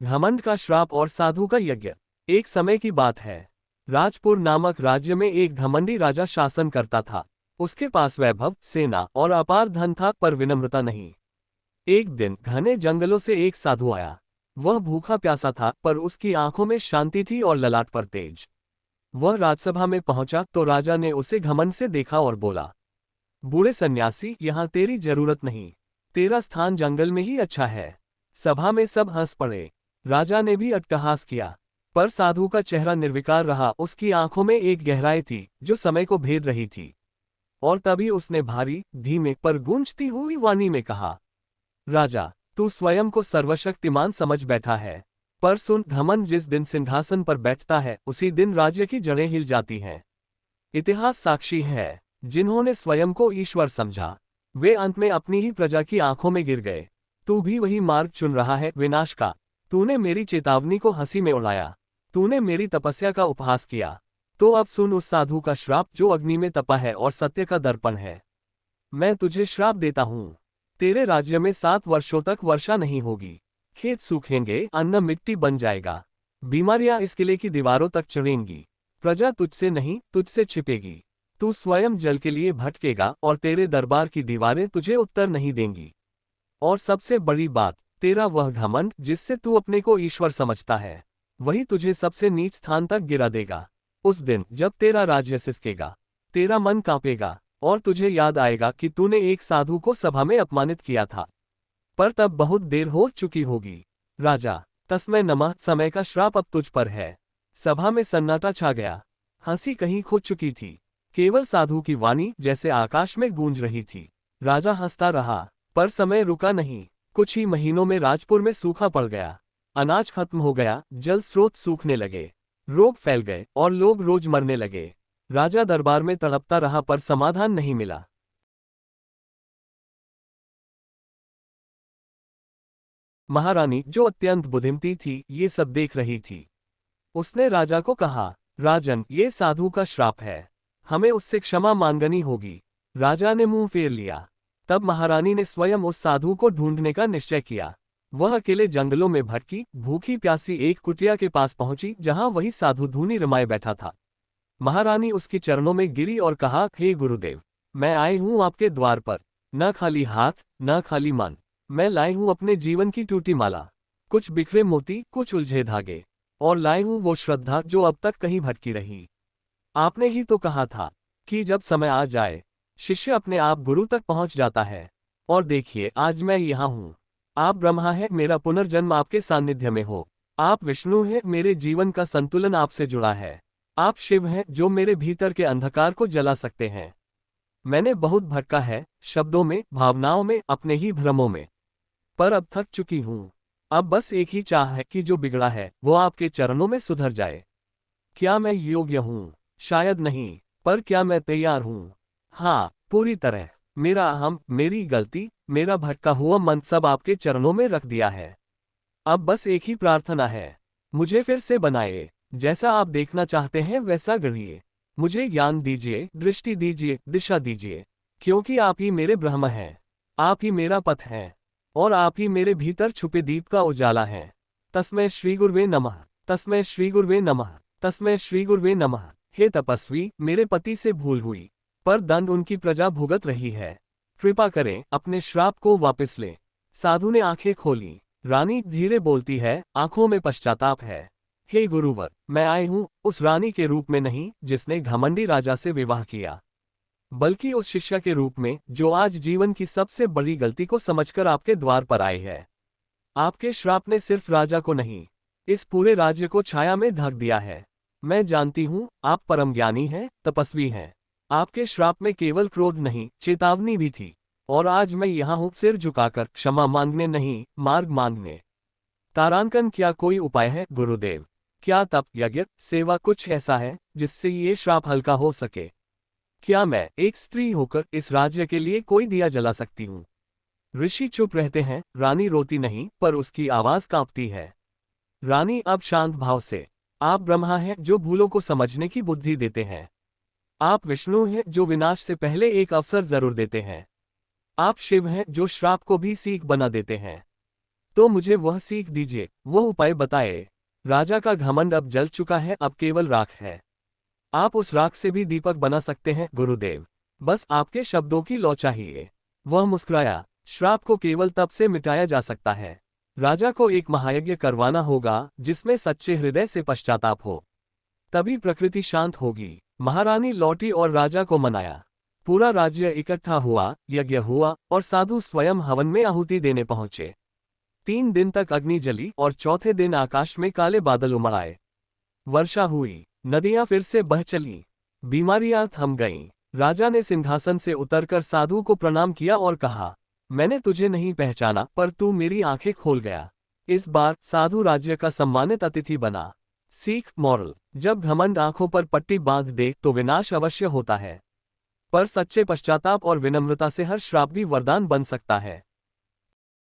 घमंड का श्राप और साधु का यज्ञ। एक समय की बात है। राजपुर नामक राज्य में एक घमंडी राजा शासन करता था। उसके पास वैभव, सेना और अपार धन था, पर विनम्रता नहीं। एक दिन घने जंगलों से एक साधु आया। वह भूखा प्यासा था, पर उसकी आंखों में शांति थी और ललाट पर तेज। वह राजसभा में पहुंचा तो राजा ने उसे घमंड से देखा और बोला, बूढ़े सन्यासी, यहाँ तेरी जरूरत नहीं। तेरा स्थान जंगल में ही अच्छा है। सभा में सब हंस पड़े। राजा ने भी अट्टहास किया, पर साधु का चेहरा निर्विकार रहा। उसकी आंखों में एक गहराई थी जो समय को भेद रही थी। और तभी उसने भारी, धीमे पर गूंजती हुई वाणी में कहा, राजा, तू स्वयं को सर्वशक्तिमान समझ बैठा है, पर सुन, घमंड जिस दिन सिंहासन पर बैठता है उसी दिन राज्य की जड़ें हिल जाती हैं। इतिहास साक्षी है, जिन्होंने स्वयं को ईश्वर समझा, वे अंत में अपनी ही प्रजा की आंखों में गिर गए। तू भी वही मार्ग चुन रहा है, विनाश का। तूने मेरी चेतावनी को हंसी में उड़ाया। तूने मेरी तपस्या का उपहास किया। तो अब सुन उस साधु का श्राप जो अग्नि में तपा है और सत्य का दर्पण है। मैं तुझे श्राप देता हूँ। तेरे राज्य में 7 वर्षों तक वर्षा नहीं होगी। खेत सूखेंगे, अन्न मिट्टी बन जाएगा। बीमारियां इस किले की दीवारों तक चढ़ेंगी। प्रजा तुझसे नहीं, तुझसे छिपेगी। तू स्वयं जल के लिए भटकेगा और तेरे दरबार की दीवारें तुझे उत्तर नहीं देंगी। और सबसे बड़ी बात, तेरा वह घमंड जिससे तू अपने को ईश्वर समझता है, वही तुझे सबसे नीच स्थान तक गिरा देगा। उस दिन जब तेरा राज्य सिसकेगा, तेरा मन कांपेगा और तुझे याद आएगा कि तूने एक साधु को सभा में अपमानित किया था। पर तब बहुत देर हो चुकी होगी। राजा, तस्मै नमः, समय का श्राप अब तुझ पर है। सभा में सन्नाटा छा गया। हंसी कहीं खो चुकी थी। केवल साधु की वाणी जैसे आकाश में गूंज रही थी। राजा हंसता रहा, पर समय रुका नहीं। कुछ ही महीनों में राजपुर में सूखा पड़ गया। अनाज खत्म हो गया, जल स्रोत सूखने लगे, रोग फैल गए और लोग रोज मरने लगे। राजा दरबार में तड़पता रहा, पर समाधान नहीं मिला। महारानी, जो अत्यंत बुद्धिमती थी, ये सब देख रही थी। उसने राजा को कहा, राजन, ये साधु का श्राप है। हमें उससे क्षमा मांगनी होगी। राजा ने मुंह फेर लिया। तब महारानी ने स्वयं उस साधु को ढूंढने का निश्चय किया। वह अकेले जंगलों में भटकी, भूखी प्यासी एक कुटिया के पास पहुंची जहां वही साधु धूनी रमाए बैठा था। महारानी उसके चरणों में गिरी और कहा, हे गुरुदेव, मैं आई हूं आपके द्वार पर। न खाली हाथ, न खाली मन। मैं लाई हूं अपने जीवन की टूटी माला, कुछ बिखरे मोती, कुछ उलझे धागे, और लाई हूं वो श्रद्धा जो अब तक कहीं भटकी रही। आपने ही तो कहा था कि जब समय आ जाए, शिष्य अपने आप गुरु तक पहुंच जाता है। और देखिए, आज मैं यहाँ हूँ। आप ब्रह्मा हैं, मेरा पुनर्जन्म आपके सानिध्य में हो। आप विष्णु हैं, मेरे जीवन का संतुलन आपसे जुड़ा है। आप शिव हैं, जो मेरे भीतर के अंधकार को जला सकते हैं। मैंने बहुत भटका है, शब्दों में, भावनाओं में, अपने ही भ्रमों में, पर अब थक चुकी हूँ। अब बस एक ही चाह है कि जो बिगड़ा है वो आपके चरणों में सुधर जाए। क्या मैं योग्य हूँ? शायद नहीं, पर क्या मैं तैयार हूँ? हाँ, पूरी तरह। मेरा अहम, मेरी गलती, मेरा भटका हुआ मन सब आपके चरणों में रख दिया है। अब बस एक ही प्रार्थना है, मुझे फिर से बनाए। जैसा आप देखना चाहते हैं वैसा गढ़िए। मुझे ज्ञान दीजिए, दृष्टि दीजिए, दिशा दीजिए, क्योंकि आप ही मेरे ब्रह्म हैं। आप ही मेरा पथ है, और आप ही मेरे भीतर छुपे दीप का उजाला है। तस्मै श्री गुरुवे नमः। तस्मै श्री गुरुवे नमः। तस्मै श्री गुरुवे नमः। हे तपस्वी, मेरे पति से भूल हुई, पर दंड उनकी प्रजा भुगत रही है। कृपा करें, अपने श्राप को वापस लें। साधु ने आंखें खोली। रानी धीरे बोलती है, आंखों में पश्चाताप है। हे गुरुवर, मैं आई हूँ उस रानी के रूप में नहीं जिसने घमंडी राजा से विवाह किया, बल्कि उस शिष्य के रूप में जो आज जीवन की सबसे बड़ी गलती को समझकर आपके द्वार पर आई है। आपके श्राप ने सिर्फ राजा को नहीं, इस पूरे राज्य को छाया में ढक दिया है। मैं जानती हूँ, आप परम ज्ञानी हैं, तपस्वी हैं। आपके श्राप में केवल क्रोध नहीं, चेतावनी भी थी। और आज मैं यहाँ हूँ सिर झुकाकर, क्षमा मांगने नहीं, मार्ग मांगने। तारांकन, क्या कोई उपाय है गुरुदेव? क्या तप, यज्ञ, सेवा कुछ ऐसा है जिससे ये श्राप हल्का हो सके? क्या मैं एक स्त्री होकर इस राज्य के लिए कोई दिया जला सकती हूँ? ऋषि चुप रहते हैं। रानी रोती नहीं, पर उसकी आवाज कांपती है। रानी अब शांत भाव से, आप ब्रह्मा हैं जो भूलों को समझने की बुद्धि देते हैं। आप विष्णु हैं जो विनाश से पहले एक अवसर जरूर देते हैं। आप शिव हैं जो श्राप को भी सीख बना देते हैं। तो मुझे वह सीख दीजिए, वह उपाय बताए। राजा का घमंड अब जल चुका है, अब केवल राख है। आप उस राख से भी दीपक बना सकते हैं गुरुदेव। बस आपके शब्दों की लौ चाहिए। वह मुस्कुराया। श्राप को केवल तप से मिटाया जा सकता है। राजा को एक महायज्ञ करवाना होगा जिसमें सच्चे हृदय से पश्चाताप हो। तभी प्रकृति शांत होगी। महारानी लौटी और राजा को मनाया। पूरा राज्य इकट्ठा हुआ, यज्ञ हुआ और साधु स्वयं हवन में आहुति देने पहुंचे। 3 दिन तक अग्नि जली और चौथे दिन आकाश में काले बादल उमड़ आए। वर्षा हुई, नदियां फिर से बह चली, बीमारियां थम गईं। राजा ने सिंहासन से उतरकर साधु को प्रणाम किया और कहा, मैंने तुझे नहीं पहचाना, पर तू मेरी आंखें खोल गया। इस बार साधु राज्य का सम्मानित अतिथि बना। सीख मॉरल, जब घमंड आंखों पर पट्टी बांध दे तो विनाश अवश्य होता है, पर सच्चे पश्चाताप और विनम्रता से हर श्राप भी वरदान बन सकता है।